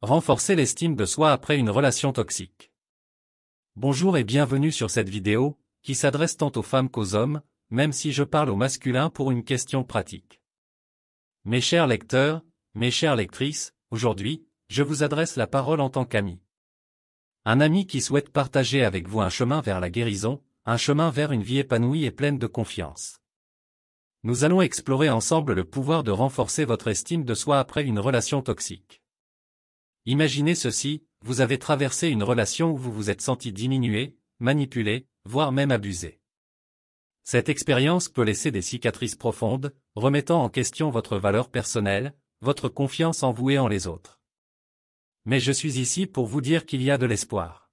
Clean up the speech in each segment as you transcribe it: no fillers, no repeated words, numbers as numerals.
Renforcer l'estime de soi après une relation toxique. Bonjour et bienvenue sur cette vidéo, qui s'adresse tant aux femmes qu'aux hommes, même si je parle au masculin pour une question pratique. Mes chers lecteurs, mes chères lectrices, aujourd'hui, je vous adresse la parole en tant qu'ami. Un ami qui souhaite partager avec vous un chemin vers la guérison, un chemin vers une vie épanouie et pleine de confiance. Nous allons explorer ensemble le pouvoir de renforcer votre estime de soi après une relation toxique. Imaginez ceci, vous avez traversé une relation où vous vous êtes senti diminué, manipulé, voire même abusé. Cette expérience peut laisser des cicatrices profondes, remettant en question votre valeur personnelle, votre confiance en vous et en les autres. Mais je suis ici pour vous dire qu'il y a de l'espoir.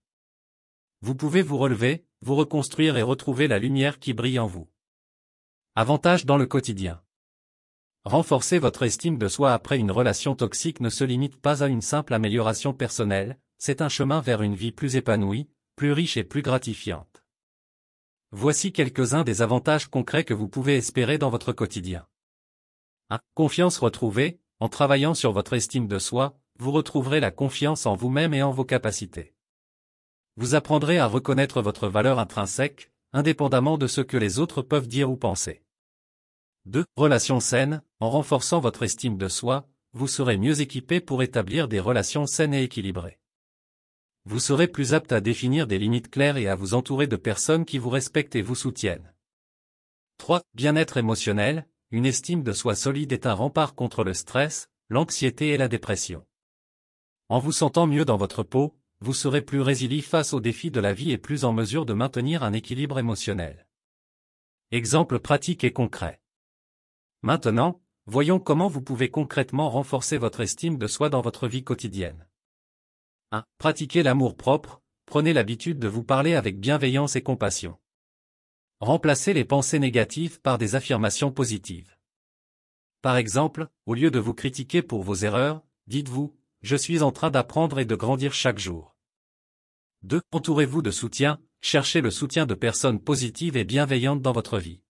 Vous pouvez vous relever, vous reconstruire et retrouver la lumière qui brille en vous. Avantages dans le quotidien. Renforcer votre estime de soi après une relation toxique ne se limite pas à une simple amélioration personnelle, c'est un chemin vers une vie plus épanouie, plus riche et plus gratifiante. Voici quelques-uns des avantages concrets que vous pouvez espérer dans votre quotidien. 1. Confiance retrouvée. En travaillant sur votre estime de soi, vous retrouverez la confiance en vous-même et en vos capacités. Vous apprendrez à reconnaître votre valeur intrinsèque, indépendamment de ce que les autres peuvent dire ou penser. 2. Relations saines. En renforçant votre estime de soi, vous serez mieux équipé pour établir des relations saines et équilibrées. Vous serez plus apte à définir des limites claires et à vous entourer de personnes qui vous respectent et vous soutiennent. 3. Bien-être émotionnel. Une estime de soi solide est un rempart contre le stress, l'anxiété et la dépression. En vous sentant mieux dans votre peau, vous serez plus résilient face aux défis de la vie et plus en mesure de maintenir un équilibre émotionnel. Exemple pratique et concret. Maintenant, voyons comment vous pouvez concrètement renforcer votre estime de soi dans votre vie quotidienne. 1. Pratiquez l'amour-propre, prenez l'habitude de vous parler avec bienveillance et compassion. Remplacez les pensées négatives par des affirmations positives. Par exemple, au lieu de vous critiquer pour vos erreurs, dites-vous « Je suis en train d'apprendre et de grandir chaque jour ». 2. Entourez-vous de soutien, cherchez le soutien de personnes positives et bienveillantes dans votre vie.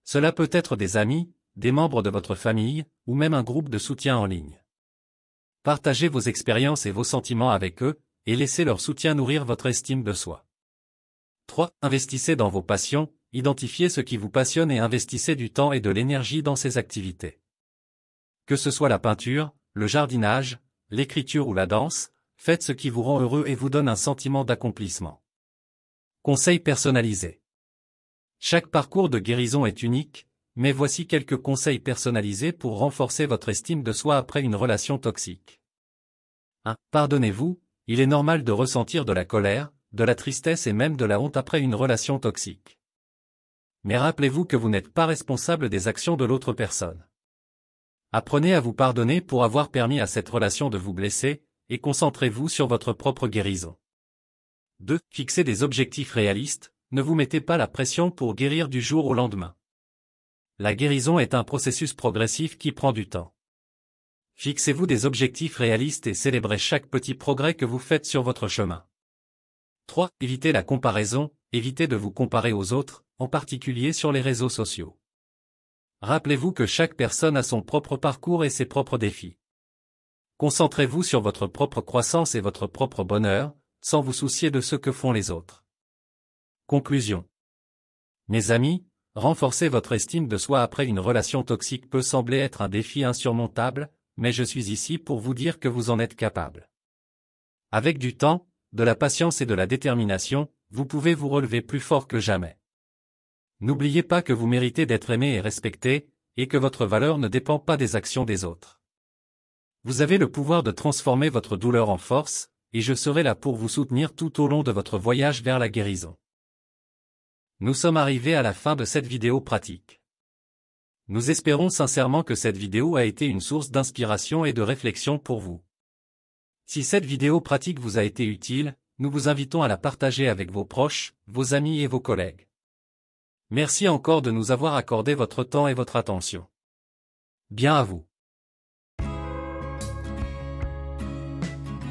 Cela peut être des amis, des membres de votre famille, ou même un groupe de soutien en ligne. Partagez vos expériences et vos sentiments avec eux, et laissez leur soutien nourrir votre estime de soi. 3. Investissez dans vos passions, identifiez ce qui vous passionne et investissez du temps et de l'énergie dans ces activités. Que ce soit la peinture, le jardinage, l'écriture ou la danse, faites ce qui vous rend heureux et vous donne un sentiment d'accomplissement. Conseils personnalisés. Chaque parcours de guérison est unique, mais voici quelques conseils personnalisés pour renforcer votre estime de soi après une relation toxique. 1. Pardonnez-vous, il est normal de ressentir de la colère, de la tristesse et même de la honte après une relation toxique. Mais rappelez-vous que vous n'êtes pas responsable des actions de l'autre personne. Apprenez à vous pardonner pour avoir permis à cette relation de vous blesser, et concentrez-vous sur votre propre guérison. 2. Fixez des objectifs réalistes. Ne vous mettez pas la pression pour guérir du jour au lendemain. La guérison est un processus progressif qui prend du temps. Fixez-vous des objectifs réalistes et célébrez chaque petit progrès que vous faites sur votre chemin. 3. Évitez la comparaison, évitez de vous comparer aux autres, en particulier sur les réseaux sociaux. Rappelez-vous que chaque personne a son propre parcours et ses propres défis. Concentrez-vous sur votre propre croissance et votre propre bonheur, sans vous soucier de ce que font les autres. Conclusion. Mes amis, renforcer votre estime de soi après une relation toxique peut sembler être un défi insurmontable, mais je suis ici pour vous dire que vous en êtes capable. Avec du temps, de la patience et de la détermination, vous pouvez vous relever plus fort que jamais. N'oubliez pas que vous méritez d'être aimé et respecté, et que votre valeur ne dépend pas des actions des autres. Vous avez le pouvoir de transformer votre douleur en force, et je serai là pour vous soutenir tout au long de votre voyage vers la guérison. Nous sommes arrivés à la fin de cette vidéo pratique. Nous espérons sincèrement que cette vidéo a été une source d'inspiration et de réflexion pour vous. Si cette vidéo pratique vous a été utile, nous vous invitons à la partager avec vos proches, vos amis et vos collègues. Merci encore de nous avoir accordé votre temps et votre attention. Bien à vous.